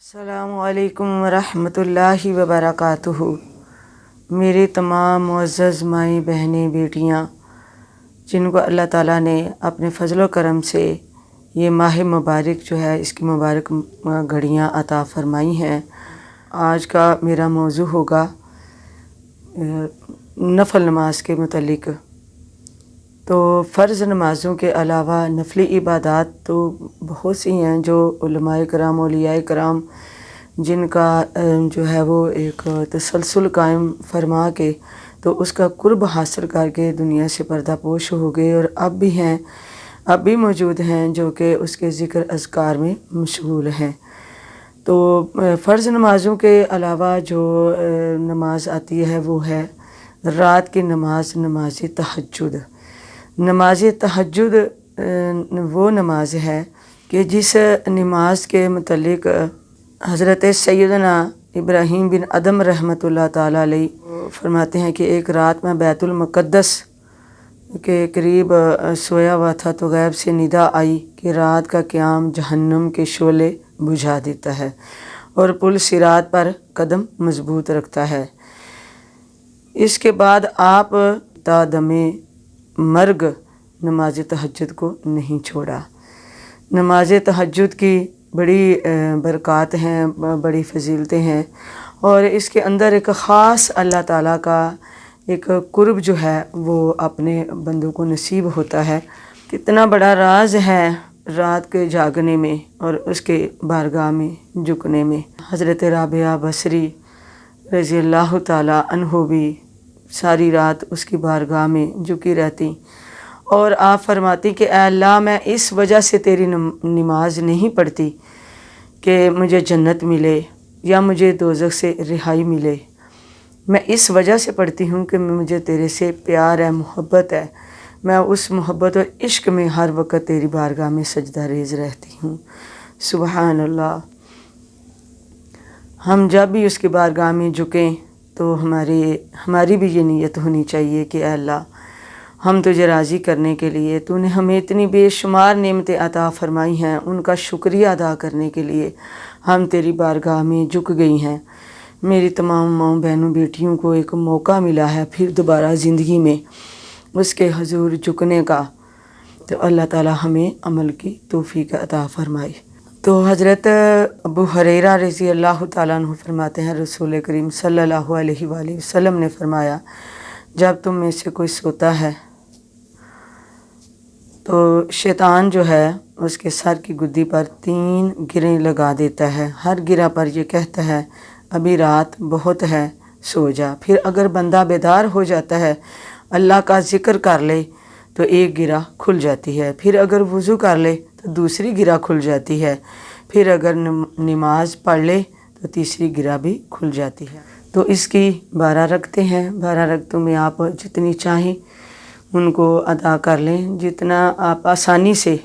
السلام علیکم ورحمۃ اللہ وبرکاتہ۔ میرے تمام معزز مائیں بہنیں بیٹیاں جن کو اللہ تعالیٰ نے اپنے فضل و کرم سے یہ ماہ مبارک جو ہے اس کی مبارک گھڑیاں عطا فرمائی ہیں، آج کا میرا موضوع ہوگا نفل نماز کے متعلق۔ تو فرض نمازوں کے علاوہ نفلی عبادات تو بہت سی ہیں جو علماء کرام اولیاء کرام جن کا جو ہے وہ ایک تسلسل قائم فرما کے تو اس کا قرب حاصل کر کے دنیا سے پردہ پوش ہو گئے، اور اب بھی ہیں، اب بھی موجود ہیں جو کہ اس کے ذکر اذکار میں مشغول ہیں۔ تو فرض نمازوں کے علاوہ جو نماز آتی ہے وہ ہے رات کی نماز، نماز تہجد۔ نماز تہجد وہ نماز ہے کہ جس نماز کے متعلق حضرت سیدنا ابراہیم بن ادم رحمۃ اللہ تعالیٰ علیہ فرماتے ہیں کہ ایک رات میں بیت المقدس کے قریب سویا ہوا تھا تو غیب سے ندا آئی کہ رات کا قیام جہنم کے شعلے بجھا دیتا ہے اور پل صراط پر قدم مضبوط رکھتا ہے۔ اس کے بعد آپ تا دم مرگ نماز تہجد کو نہیں چھوڑا۔ نماز تہجد کی بڑی برکات ہیں، بڑی فضیلتیں ہیں، اور اس کے اندر ایک خاص اللہ تعالیٰ کا ایک قرب جو ہے وہ اپنے بندوں کو نصیب ہوتا ہے۔ کتنا بڑا راز ہے رات کے جاگنے میں اور اس کے بارگاہ میں جھکنے میں۔ حضرت رابعہ بصری رضی اللہ تعالیٰ عنہ بھی ساری رات اس کی بارگاہ میں جھکی رہتی، اور آپ فرماتی کہ اے اللہ، میں اس وجہ سے تیری نماز نہیں پڑھتی کہ مجھے جنت ملے یا مجھے دوزخ سے رہائی ملے، میں اس وجہ سے پڑھتی ہوں کہ مجھے تیرے سے پیار ہے، محبت ہے، میں اس محبت اور عشق میں ہر وقت تیری بارگاہ میں سجدہ ریز رہتی ہوں۔ سبحان اللہ۔ ہم جب بھی اس کی بارگاہ میں جھکیں تو ہماری بھی یہ نیت ہونی چاہیے کہ اے اللہ، ہم تجھے راضی کرنے کے لیے تو نے ہمیں اتنی بے شمار نعمتیں عطا فرمائی ہیں، ان کا شکریہ ادا کرنے کے لیے ہم تیری بارگاہ میں جھک گئی ہیں۔ میری تمام ماؤں بہنوں بیٹیوں کو ایک موقع ملا ہے پھر دوبارہ زندگی میں اس کے حضور جھکنے کا، تو اللہ تعالیٰ ہمیں عمل کی توفیق عطا فرمائے۔ تو حضرت ابو ہریرہ رضی اللہ تعالیٰ عنہ فرماتے ہیں رسول کریم صلی اللہ علیہ وآلہ وسلم نے فرمایا، جب تم میں سے کوئی سوتا ہے تو شیطان جو ہے اس کے سر کی گدی پر 3 گریں لگا دیتا ہے، ہر گرہ پر یہ کہتا ہے ابھی رات بہت ہے، سو جا۔ پھر اگر بندہ بیدار ہو جاتا ہے، اللہ کا ذکر کر لے تو ایک گرہ کھل جاتی ہے، پھر اگر وضو کر لے تو دوسری گرہ کھل جاتی ہے، پھر اگر نماز پڑھ لے تو تیسری گرہ بھی کھل جاتی ہے۔ تو اس کی 12 رکعتیں ہیں، 12 رکعتوں میں آپ جتنی چاہیں ان کو ادا کر لیں، جتنا آپ آسانی سے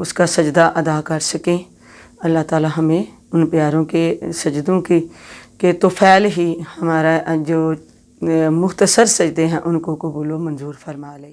اس کا سجدہ ادا کر سکیں۔ اللہ تعالیٰ ہمیں ان پیاروں کے سجدوں کے طفیل ہی ہمارا جو مختصر سجدے ہیں ان کو قبول و منظور فرما لے۔